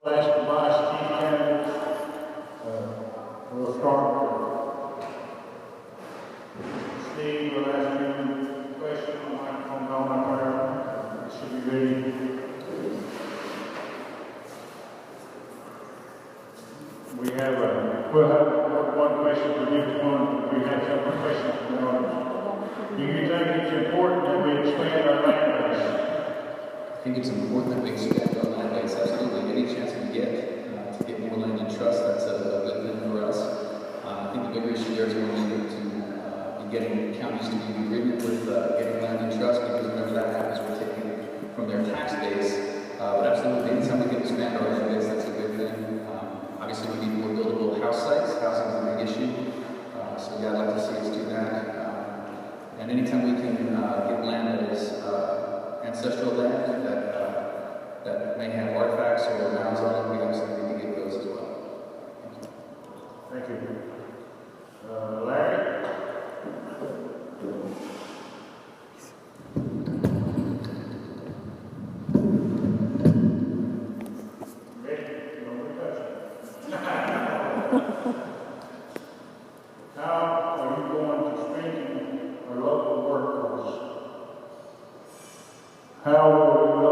Last advice, chief candidates, we'll start with Steve. We'll ask you a question. The microphone going up there. It should be ready. We'll have one question for each one. We have several questions from the audience. Do you think it's important that we expand our land base? I think it's important that we expand our land base. Absolutely, any chance we get to get more land in trust, that's a good thing for us. I think the bigger issue there is going to be getting counties to be in agreement with getting land in trust, because whenever that happens, we're taking it from their tax base. But absolutely, anytime we can expand our land base, that's a good thing. Obviously, we need more buildable house sites. Housing is a big issue. So yeah, I'd like to see us do that. And anytime we can get land that is ancestral land that may have artifacts or mounds on it, we absolutely need to get those as well. Thank you. Larry? How are you going to strengthen our local workforce? How will we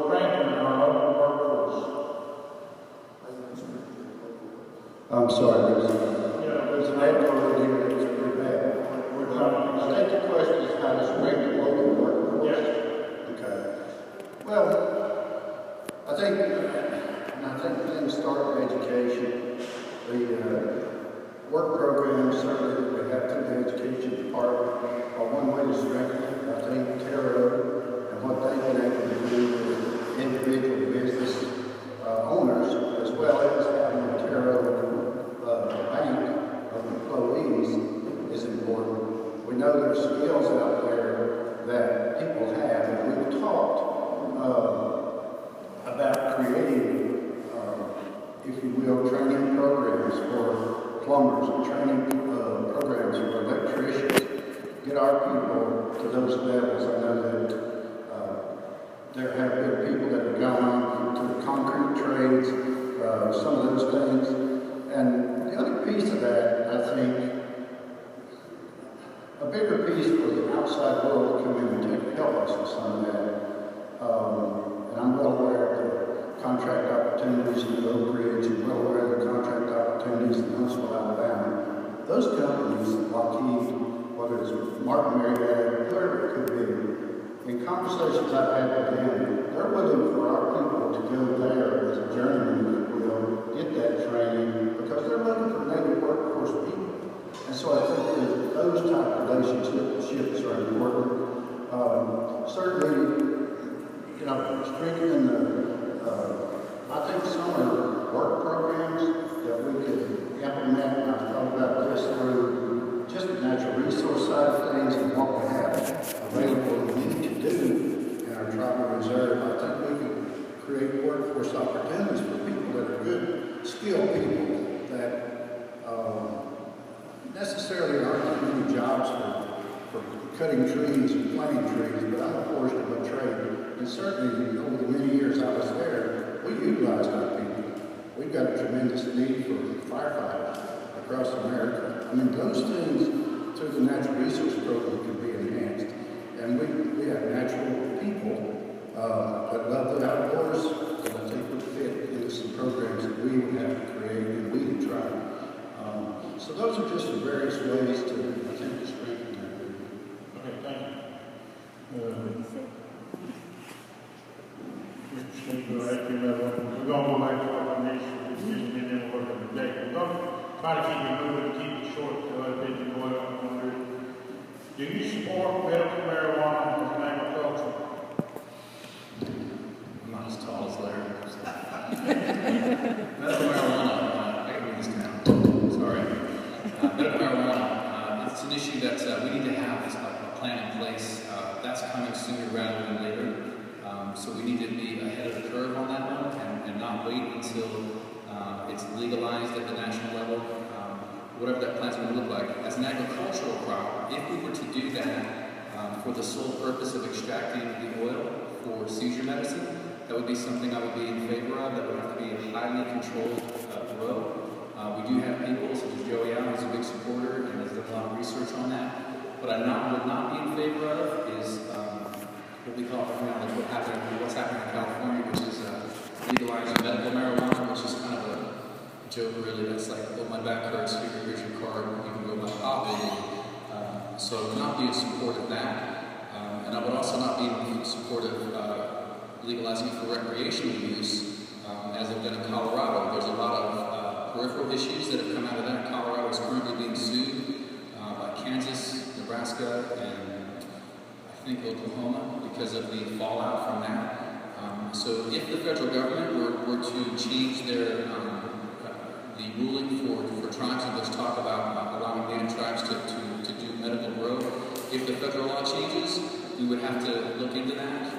strengthen our local workforce? I'm sorry, there's an echo in here that's pretty bad. I think the question is how to strengthen local workforce. Yes. Okay. Well, I think things start with education. The work programs certainly that we have through the education department are one way to strengthen it. I think Terra and what they've been able to do with individual business owners, as well as having a Terra bank of employees, is important. We know there's skills out there that people have, and we've talked about creating, if you will, training programs for plumbers and training programs for electricians. Get our people to those levels. I know that there have been people that have gone on to the concrete trades, some of those things. And the other piece of that, I think, a bigger piece for the outside world to come in and help us with some of that. And I'm well aware of the contract opportunities in Oak Ridge, and well aware of the contract opportunities in Huntsville, Alabama. Those companies, Lockheed, whether it's Martin Marietta, whoever it could be, in conversations I've had with them, they're willing for our people to go there as a journeyman, if you will, get that training, because they're looking for native workforce people. And so I think that those type of relationships are important. Certainly, strengthening I think some are work programs that we could implement, and I've thought about this through just the natural resource side of things and what we have available and need to do in our tribal reserve. I think we can create workforce opportunities for people that are good, skilled people that necessarily aren't doing jobs for cutting trees and planting trees, but I'm a portion of a trade. And certainly over the many years I was there, we utilized our people. We've got a tremendous need for firefighters across America. I mean, those things through the natural resource program can be enhanced. And we have natural people that love the outdoors, that I think would fit into some programs that we would have to create and we can try. So those are just the various ways to, I think, strengthen that group. Okay, thank you. We're going to go back to our nation. It's just been in work of the day. We're going to try to keep it moving, keep it short, so I think you boil up on it. Do you support medical marijuana as an agriculture? I'm not as tall as Larry. Medical marijuana, I can read this down. Sorry. Medical marijuana, it's an issue that we need to have a plan in place. That's coming sooner rather than later. So we need to be ahead of the curve on that one and not wait until it's legalized at the national level, whatever that plan's going to look like. As an agricultural crop, if we were to do that for the sole purpose of extracting the oil for seizure medicine, that would be something I would be in favor of. That would have to be a high privately controlled grow. We do have people such as Joey Allen, who's a big supporter and has done a lot of research on that. What I would not be in favor of is what we call, like what's happening in California, which is legalizing medical marijuana, which is kind of a joke, really. That's like, well, my back hurts, here's your card, you can go buy coffee. So I would not be in support of that. And I would also not be in support of legalizing it for recreational use, as they've done in Colorado. There's a lot of peripheral issues that have come out of that. Colorado is currently being sued by Kansas, Nebraska, and I think Oklahoma because of the fallout from that. So if the federal government were to change their the ruling for tribes, and let's talk about allowing native tribes to do medical grow, if the federal law changes, we would have to look into that.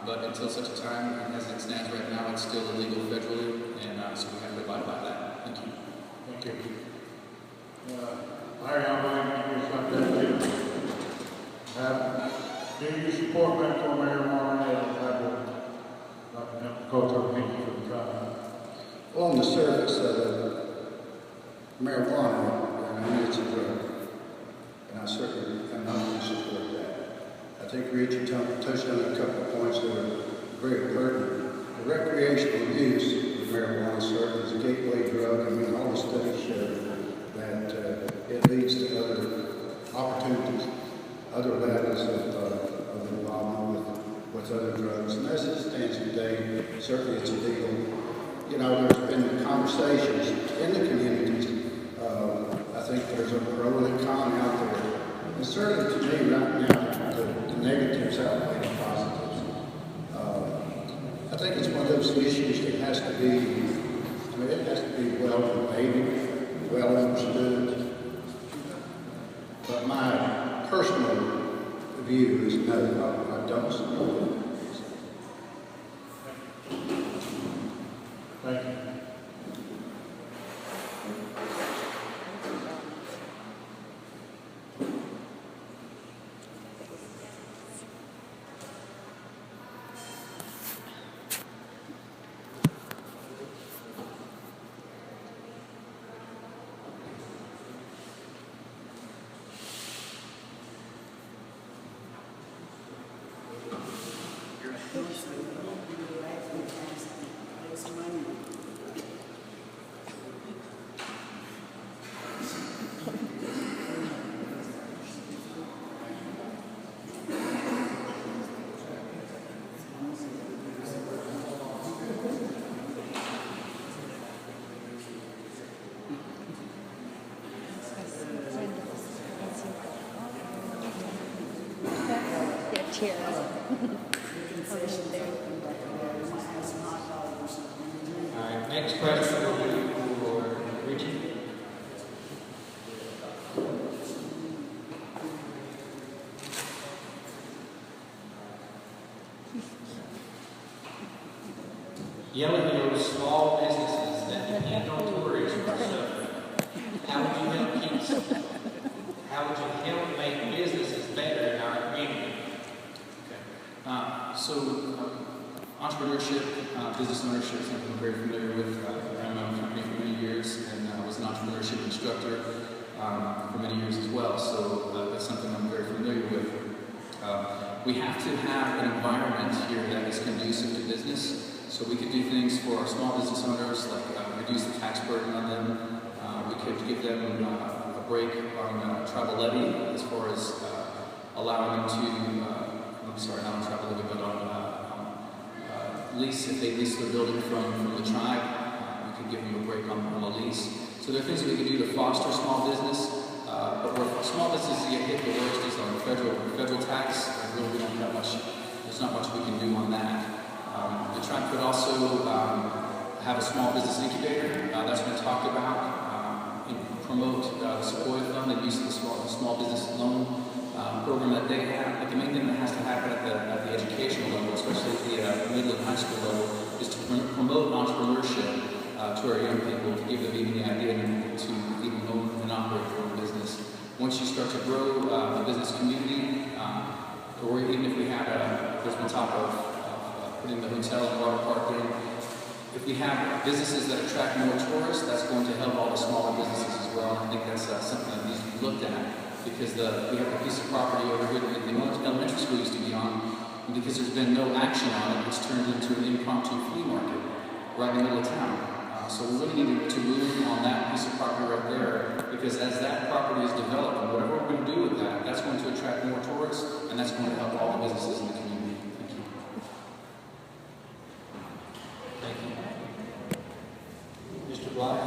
But until such a time, as it stands right now, it's still illegal federally, and so we have to abide by that. Thank you. Thank you. Larry, I'm going to give you something too. Do you support medical marijuana as a level of cultural piece for the tribe? Well, on the surface of marijuana, I mean, it's a drug, and I certainly am not going to support that. I think Richard touched on a couple of points that are very pertinent. The recreational use of marijuana certainly is a gateway drug. I mean, all the studies show that it leads to other opportunities, other levels of involvement with other drugs. And as it stands today, certainly it's illegal. You know, there's been conversations in the communities. I think there's a pro and a con out there. And certainly to me right now, the negatives outweigh the positives. I think it's one of those issues that has to be, I mean, it has to be well debated, well understood. But my personal view is no, I don't support it. Thank you. Cheers. All right, next question will be for Richie. Yellowhill small businesses that depend on tourism or stuff. How would you help keep? How would you help make businesses better in our community? Entrepreneurship, business ownership is something I'm very familiar with. I ran my own company for many years, and I was an entrepreneurship instructor for many years as well. So that's something I'm very familiar with. We have to have an environment here that is conducive to business. So we could do things for our small business owners, like reduce the tax burden on them. We could give them a break on travel levy, as far as allowing them to, not on travel levy, but on lease, if they lease their building from the tribe, we could give them a break on a lease. So there are things that we can do to foster small business, but where small businesses get hit the worst is on federal tax. Really, we don't have much, there's not much we can do on that. The tribe could also have a small business incubator. That's been talked about. Promote the Sequoia Fund and use of the small business loan program that they have. But the main thing that has to happen at the educational level, especially at the middle and high school level, is to promote entrepreneurship to our young people, to give them even the idea to even own and operate their own business. Once you start to grow the business community, or even if we had there's been talk of putting the hotel and water park in, if we have businesses that attract more tourists, that's going to help all the smaller businesses as well. I think that's something that needs to be looked at, because we have a piece of property over here that the elementary school used to be on, and because there's been no action on it, it's turned into an impromptu flea market right in the middle of town. So we really need to move on that piece of property right there, because as that property is developed, and whatever we're going to do with that, that's going to attract more tourists, and that's going to help all the businesses in the community. Thank you. Thank you. Mr. Blythe?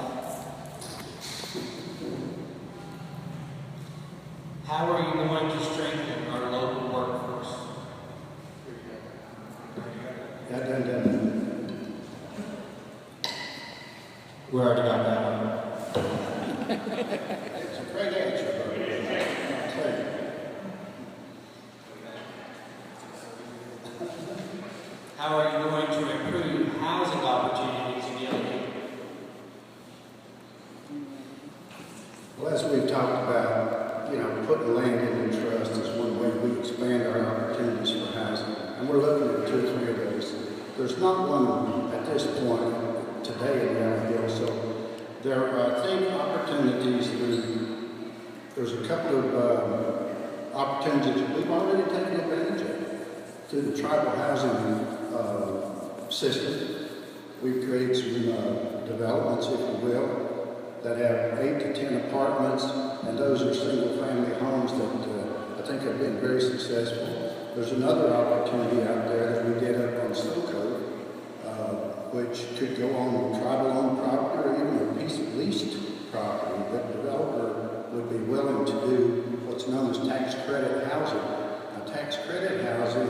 How are you going to strengthen our local workforce? We already got that one. It's a great answer, I'll tell you. How are you going to improve housing opportunities in Yellowhill? Well, as we've talked about, putting land in trust is one way we expand our opportunities for housing. And we're looking at 2 or 3 of those. There's not one at this point today in Yellowhill, so there are, I think, opportunities there's a couple of opportunities that we've already taken advantage of through the tribal housing system. We've created some developments, if you will, that have 8 to 10 apartments, and those are single-family homes that I think have been very successful. There's another opportunity out there that we did up on Soco, which could go on tribal-owned property or even a piece of leased property that the developer would be willing to do what's known as tax credit housing. Now, tax credit housing,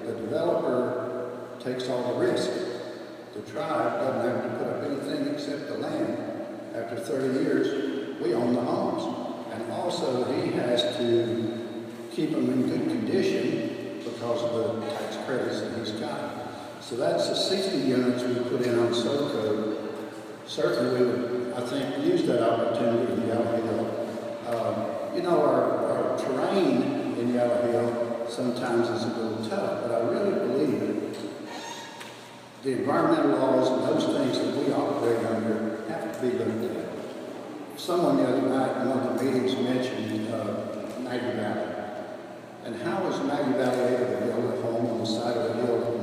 the developer takes all the risk. The tribe doesn't have to put up anything except the land. After 30 years, we own the homes. And also, he has to keep them in good condition because of the tax credits that he's got. So that's the 60 units we put in on SoCo. Certainly, we would, I think, use that opportunity in Yellowhill. Our terrain in Yellowhill sometimes is a little tough, but I really believe the environmental laws and those things that we operate under have to be looked at. Someone the other night in one of the meetings mentioned Maggie Valley. And how is Maggie Valley able to build a home on the side of a hill when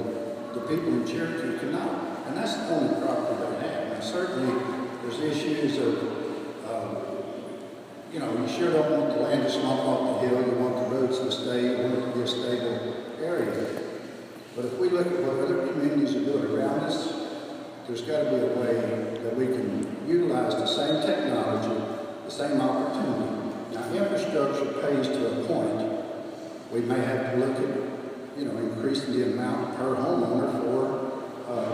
the people in Cherokee cannot? And that's the only property they have. And certainly there's issues of, you sure don't want the land to slump off the hill. You want the roads to stay. You want it to be a stable area. But if we look at what other communities are doing around us, there's got to be a way that we can utilize the same technology, the same opportunity. Now, infrastructure pays to a point. We may have to look at, increasing the amount per homeowner for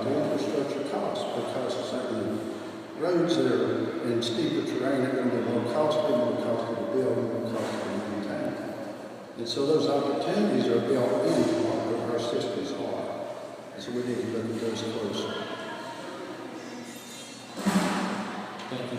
the infrastructure costs, because certainly roads that are in steeper terrain are going to be more costly to build, more costly to maintain. And so those opportunities are built into what our systems are. And so we need to look at those closer. Thank you.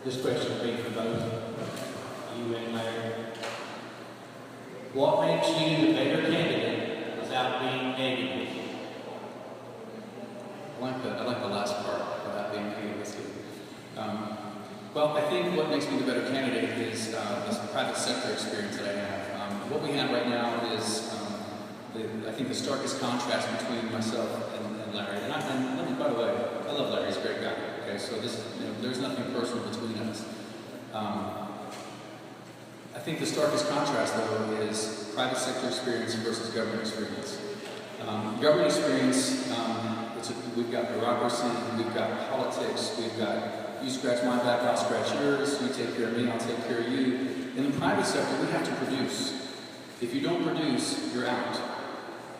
This question will be for both you and Larry. What makes you the better candidate without being negative? I like the last part, without being negative. Well, I think what makes me the better candidate is this private sector experience that I have. What we have right now is, I think, the starkest contrast between myself and Larry. And by the way, I love Larry. He's a great guy. Okay, so there's nothing personal between us. I think the starkest contrast, though, is private sector experience versus government experience. Government experience, we've got bureaucracy, we've got politics, we've got you scratch my back, I'll scratch yours, you take care of me, I'll take care of you. In the private sector, we have to produce. If you don't produce, you're out.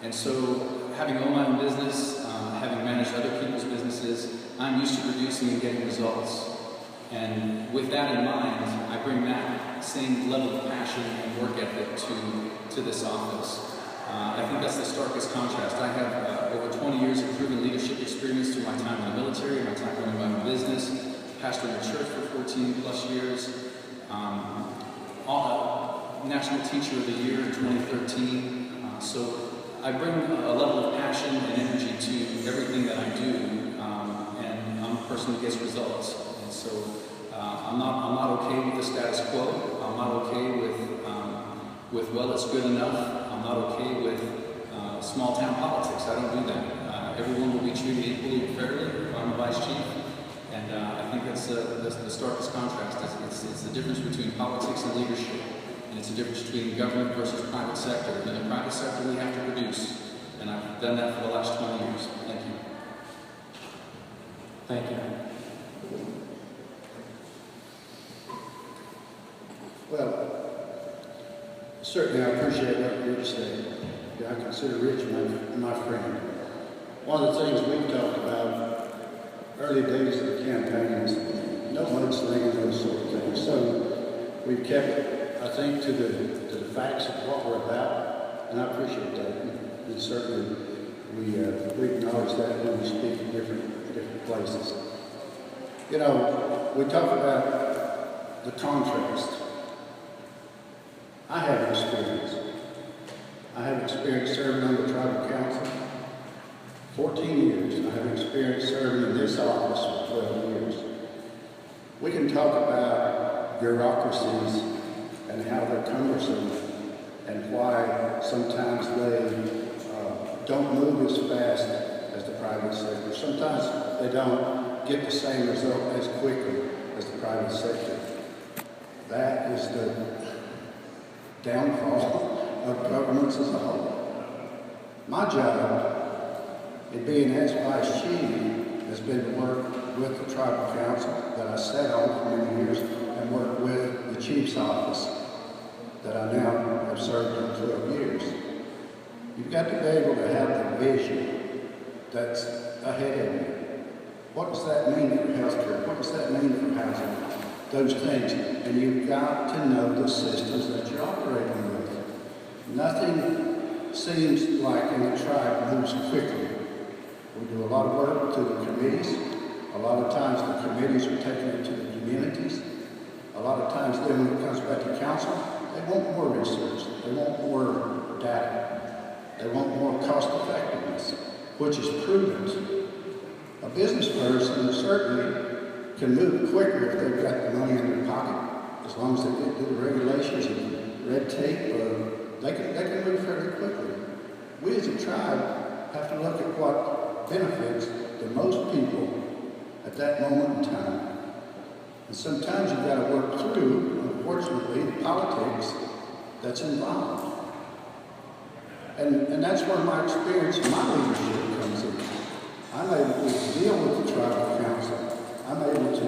And so, having owned my own business, having managed other people's businesses, I'm used to producing and getting results. And with that in mind, I bring that same level of passion and work ethic to this office. I think that's the starkest contrast. I have over 20 years of proven leadership experience through my time in the military, my time running my own business, pastoring a church for 14 plus years, National Teacher of the Year in 2013. So I bring a level of passion and energy to everything that I do, and I'm a person who gets results. And so I'm not okay with the status quo. I'm not okay with well, it's good enough. I'm not okay with small town politics. I don't do that. Everyone will be treated equally and fairly if I'm the vice chief. And I think that's the starkest contrast. It's the difference between politics and leadership. And it's the difference between government versus private sector. In the private sector, we have to produce. And I've done that for the last 20 years. Thank you. Thank you. Well, certainly I appreciate what Rich said. I consider Rich my friend. One of the things we talked about early days of the campaign is no one slinging those sort of things. So we've kept it, I think, to the facts of what we're about, and I appreciate that. And certainly we acknowledge that when we speak in different places. You know, we talk about the contrast. I have experience. I have experience serving on the tribal council 14 years. I have experience serving in this office for 12 years. We can talk about bureaucracies and how they're cumbersome and why sometimes they don't move as fast as the private sector. Sometimes they don't get the same result as quickly as the private sector. That is the downfall of governments as a whole. My job in being as vice chief has been to work with the tribal council that I sat on for many years and work with the chief's office that I now have served in 12 years. You've got to be able to have the vision that's ahead of you. What does that mean for healthcare? What does that mean for housing? Those things. And you've got to know the systems that you're operating with. Nothing seems like in the tribe moves quickly. We do a lot of work to the committees. A lot of times the committees are taking it to the communities. A lot of times then when it comes back to council, they want more research. They want more data. They want more cost effectiveness, which is prudent. A business person certainly can move quicker if they've got the money in their pocket. As long as they get through the regulations and red tape, they can move fairly quickly. We as a tribe have to look at what benefits the most people at that moment in time. And sometimes you've got to work through, unfortunately, the politics that's involved. And that's where my experience and my leadership comes in. I'm able to deal with the tribal council. I'm able to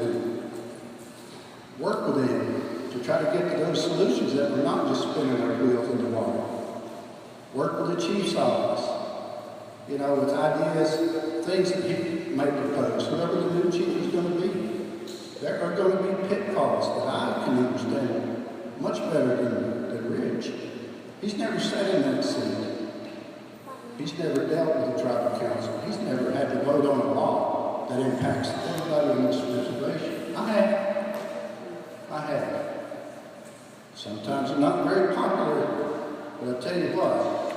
work with them to try to get to those solutions that we're not just spinning our wheels in the water. Work with the chief's office, you know, with ideas, things that he may propose, whoever the new chief is going to be. There are going to be pitfalls that I can understand much better than Rich. He's never sat in that seat. He's never dealt with the tribal council. He's never had to vote on a law that impacts everybody in this reservation. I have. Sometimes I'm not very popular, but I tell you what,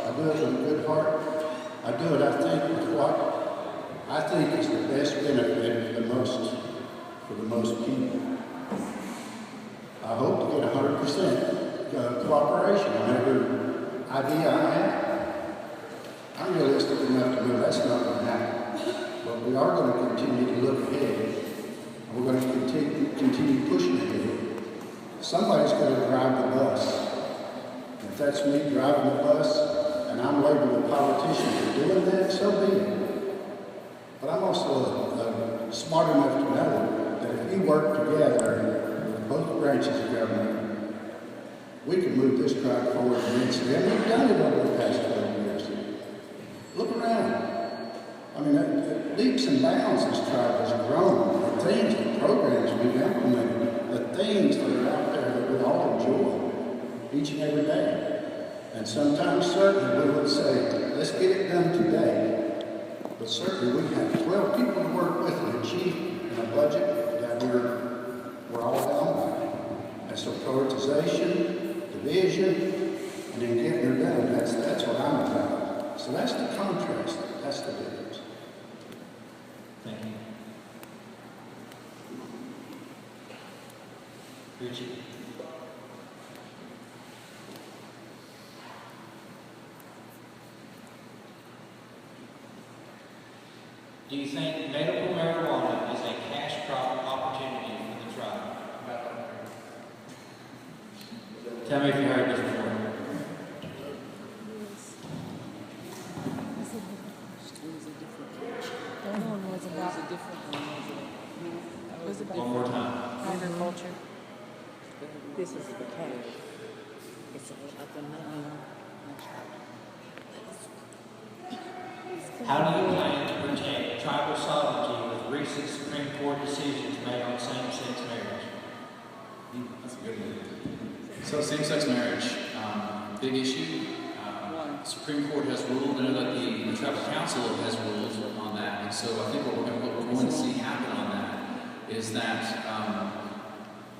I do it with a good heart. I do it, I think, with what I think is the best benefit for the most people. I hope to get 100% cooperation on every idea I have. I'm realistic enough to know that's not going to happen. But we are going to continue to look ahead. And we're going to continue pushing ahead. Somebody's going to drive the bus. If that's me driving the bus, and I'm labeled a politician for doing that, so be it. But I'm also smart enough to know that if we work together with both branches of government, we can move this tribe forward immensely. And we've done it over the past 12 years. Look around. I mean, leaps and bounds this tribe has grown. The things, the programs we've implemented, the things that are out there that we all enjoy each and every day. And sometimes certainly we would say, let's get it done today. But certainly we have 12 people to work with and a chief and a budget that we're all down by. And so prioritization, division, and then getting her done, that's what I'm about. So that's the contrast, that's the difference. Thank you. Richie. Do you think medical marijuana is a cash crop opportunity for the tribe? Tell me if you heard this before. One more time. Agriculture. This is the cash. It's like the money. How do you plan to protect tribal sovereignty with recent Supreme Court decisions made on same-sex marriage? That's a good one. So same-sex marriage, big issue. The Supreme Court has ruled, and that the Tribal Council has ruled on that. And so I think what we're going to see happen on that is that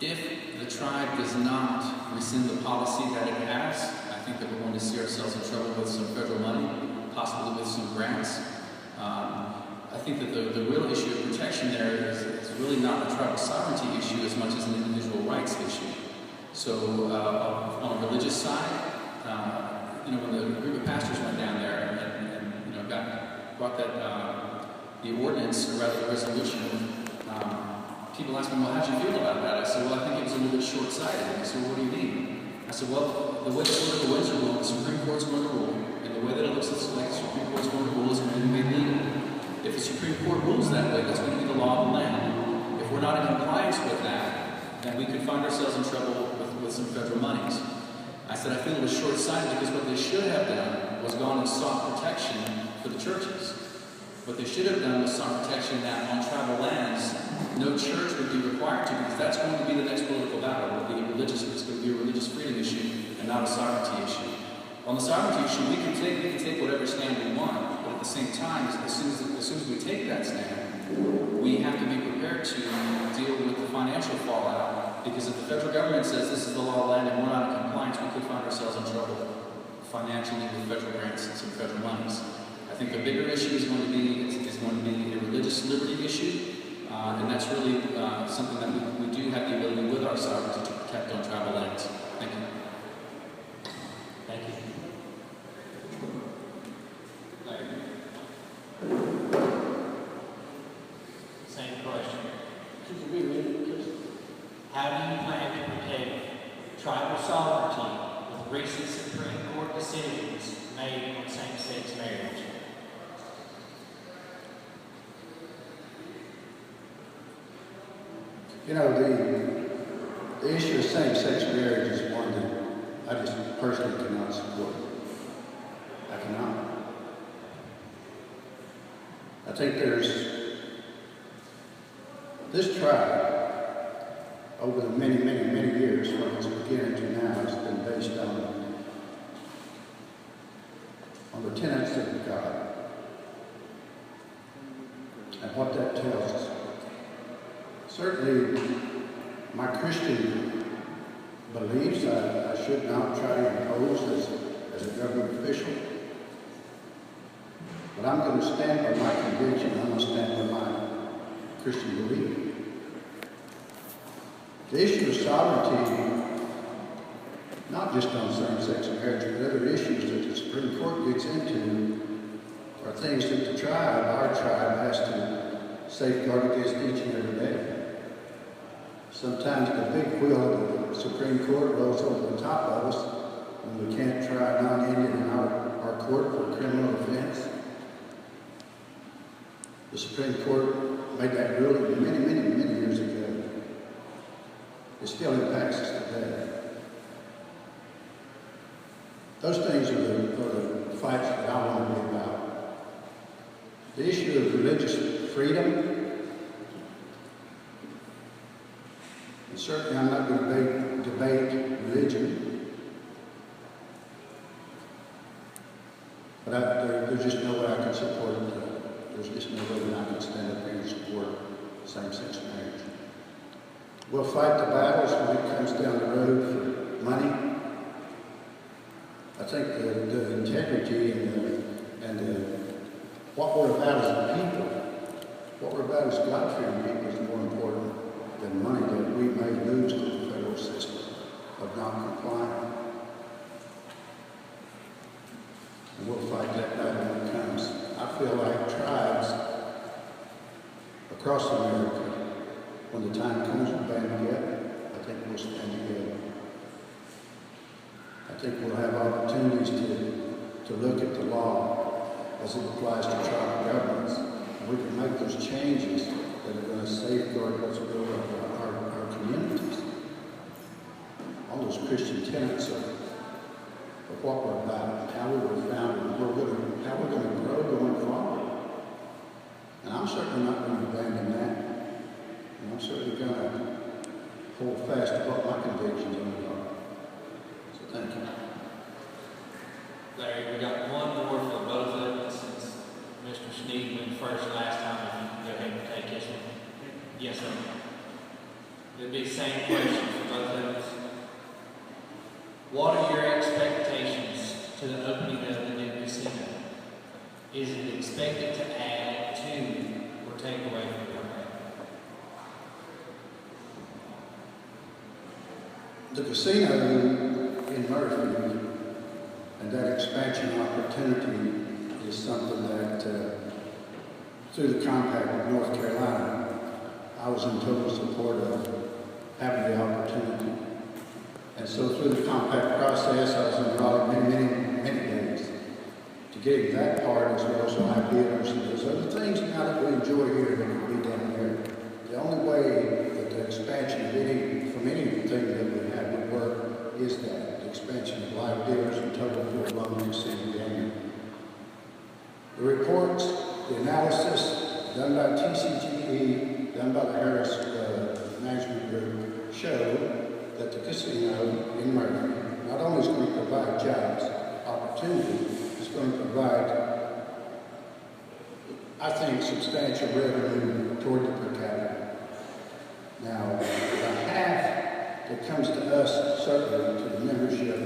if the tribe does not rescind the policy that it has, I think that we're going to see ourselves in trouble with some federal money, possibly with some grants. I think that the real issue of protection there is really not a tribal sovereignty issue as much as an individual rights issue. So on a religious side, when the group of pastors went down there and brought that the ordinance, or rather the resolution, people asked me, well, how'd you feel about that? I said, well, I think it was a little bit short-sighted. They said, well, what do you mean? I said, well, the way the political winds are blowing, the Supreme Court's going to rule, and the way that it looks like the Supreme Court's going to rule is going to be made legal. If the Supreme Court rules that way, that's going to be the law of the land. If we're not in compliance with that, then we could find ourselves in trouble with some federal monies. I said, I feel it was short-sighted because what they should have done was gone and sought protection for the churches. What they should have done was sought protection that on tribal lands, no church would be required to, because that's going to be the next political battle. It's going to be a religious freedom issue and not a sovereignty issue. On the sovereignty issue, we can take whatever stand we want, but at the same time, as soon as we take that stand, we have to be prepared to deal with the financial fallout, because if the federal government says this is the law of the land and we're not in compliance, we could find ourselves in trouble financially with federal grants and some federal monies. I think the bigger issue is going to be a religious liberty issue, and that's really something that we do have the ability with our sovereignty to protect on tribal lands. Thank you. Thank you. Larry. Same question. How do you plan to protect tribal sovereignty with recent Supreme Court decisions made on same-sex marriage? The issue of same-sex marriage is one that I just personally cannot support. I cannot. I think this tribe, over the many, many, many years from its beginning to now, has been based on the tenets of God and what that tells us. Certainly, my Christian beliefs I should not try to impose as a government official. But I'm going to stand by my conviction. I'm going to stand by my Christian belief. The issue of sovereignty, not just on same-sex marriage, but other issues that the Supreme Court gets into, are things that the tribe, our tribe, has to safeguard against each and every day. Sometimes the big wheel of the Supreme Court rolls over the top of us when we can't try a non-Indian in our court for a criminal offense. The Supreme Court made that ruling many, many, many years ago. It still impacts us today. Those things are the fights that I want to be about. The issue of religious freedom, and certainly I'm not going to debate religion. But there's just no way I can support it. There's just no way that I can stand up here and support same-sex marriage. We'll fight the battles when it comes down the road for money. I think the integrity and what we're about as a people, what we're about as God-fearing people is more important than money that we may lose to the federal system of not complying. And we'll fight that battle when it comes. I feel like tribes across America, when the time comes to band together, I think we'll stand together. I think we'll have opportunities to look at the law as it applies to tribal governments. And we can make those changes that are going to safeguard what's built up our communities. All those Christian tenets of what we're about, and how we were founded, and how we're going to grow going forward. And I'm certainly not going to abandon that. And I'm certainly going to hold fast to what my convictions are. So thank you. Larry, we got one more for both of us since Mr. Sneed went first last time. If you can go ahead and take this one. Yes, sir. It'll be the same question for both of us. What are your expectations to the opening of the new casino? Is it expected to add to or take away from your pay? The casino in Murphy and that expansion opportunity is something that, through the compact of North Carolina, I was in total support of having the opportunity. And so through the compact process, I was involved many days to get that part as well as ideas and those other things now that we enjoy here that can be down here. The only way that the expansion of anything that we have would work is that the expansion of live dealers and total full blown city gaming. The reports, the analysis done by TCGE, done by the Harris Management Group, show that the casino in Murphy not only is going to provide jobs, opportunity, it's going to provide, I think, substantial revenue toward the per capita. Now, the half that comes to us, certainly to the membership,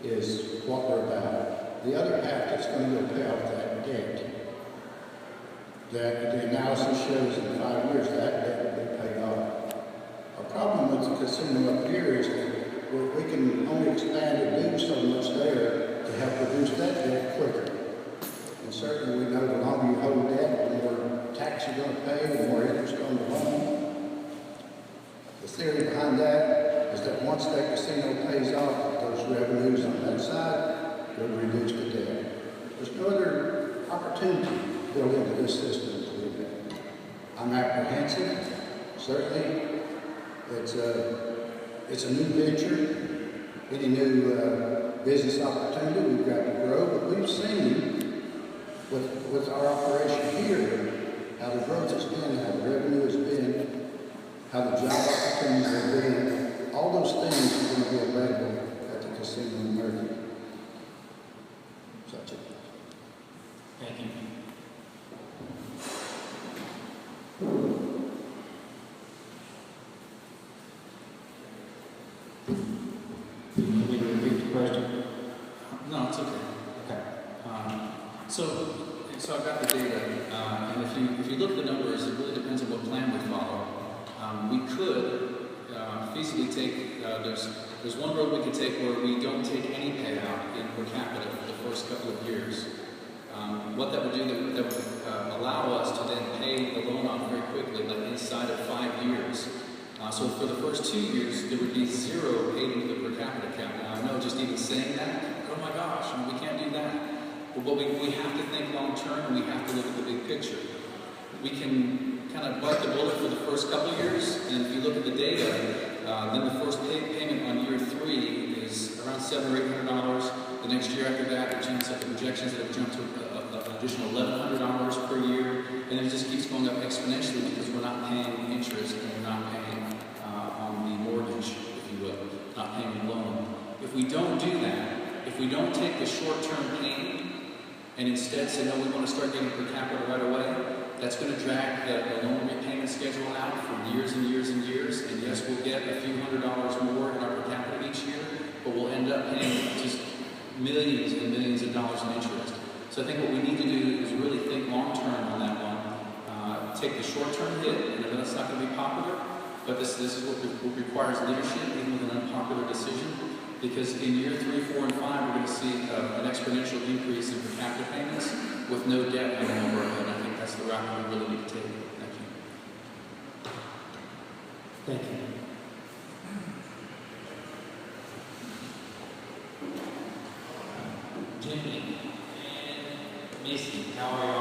is what we're about. The other half that's going to go pay off that debt, that the analysis shows in 5 years that debt will be paid off. Our problem with the casino up here is that we can only expand and do so much there to help reduce that debt quicker. And certainly we know the longer you hold debt, the more tax you're going to pay, the more interest on the loan. The theory behind that is that once that casino pays off those revenues on that side, it'll reduce the debt. There's no other opportunity built into this system to do that. I'm apprehensive, certainly. It's a new venture, any new business opportunity we've got to grow, but we've seen with our operation here how the growth has been, how the revenue has been, how the job opportunities have been. All those things are going to be available at the casino in Murphy. So that's it. Thank you. Can we repeat the question? No, it's okay. Okay. So I've got the data, and if you look at the numbers, it really depends on what plan we follow. We could feasibly take, there's one road we could take where we don't take any payout in per capita for the first couple of years. What that would do, that would allow us to then pay the loan off very quickly, like inside of 5 years. So for the first 2 years, there would be 0 paid into the per capita account. Now I know just even saying that, oh my gosh, we can't do that. But we have to think long term, and we have to look at the big picture. We can kind of bite the bullet for the first couple of years, and if you look at the data, then the first payment on year 3 is around $700 or $800. The next year after that, it jumps up to projections that have jumped to an additional $1,100 per year, and it just keeps going up exponentially because we're not paying interest and we're not paying on the mortgage, if you will, not paying the loan. If we don't do that, if we don't take the short-term pain and instead say, no, we want to start getting per capita right away, that's going to drag the loan repayment schedule out for years and years and years. And yes, we'll get a few $100s more in our per capita each year, but we'll end up paying just millions and millions of dollars in interest. So I think what we need to do is really think long-term on that one. Take the short-term hit, and I know that's not going to be popular, but this is what requires leadership, even with an unpopular decision. Because in year 3, 4, and 5, we're going to see an exponential increase in per capita payments with no debt hanging over our head. I think that's the route we really need to take. Thank you. Thank you. Jimmy and Missy, how are